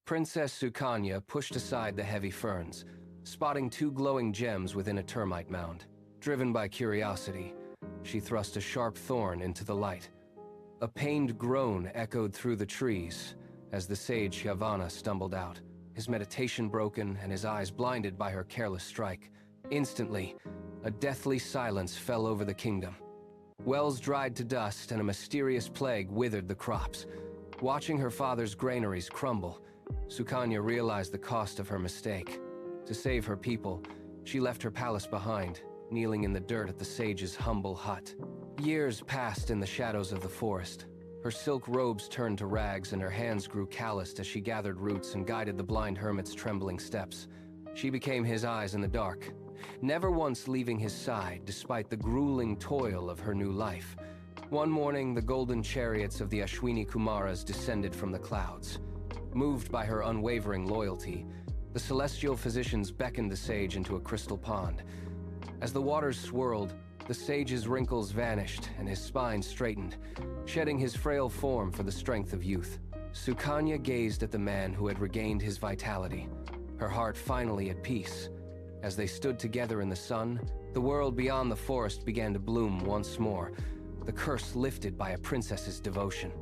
Princess Sukanya pushed aside the heavy ferns, spotting two glowing gems within a termite mound. Driven by curiosity, she thrust a sharp thorn into the light. A pained groan echoed through the trees as the sage Chyavana stumbled out, his meditation broken and his eyes blinded by her careless strike. Instantly, a deathly silence fell over the kingdom. Wells dried to dust and a mysterious plague withered the crops. Watching her father's granaries crumble, Sukanya realized the cost of her mistake. To save her people, she left her palace behind, kneeling in the dirt at the sage's humble hut. Years passed in the shadows of the forest. Her silk robes turned to rags and her hands grew calloused as she gathered roots and guided the blind hermit's trembling steps. She became his eyes in the dark, never once leaving his side despite the grueling toil of her new life. One morning, the golden chariots of the Ashwini Kumaras descended from the clouds. Moved by her unwavering loyalty, the celestial physicians beckoned the sage into a crystal pond. As the waters swirled, the sage's wrinkles vanished and his spine straightened, shedding his frail form for the strength of youth. Sukanya gazed at the man who had regained his vitality, her heart finally at peace. As they stood together in the sun, the world beyond the forest began to bloom once more, the curse lifted by a princess's devotion.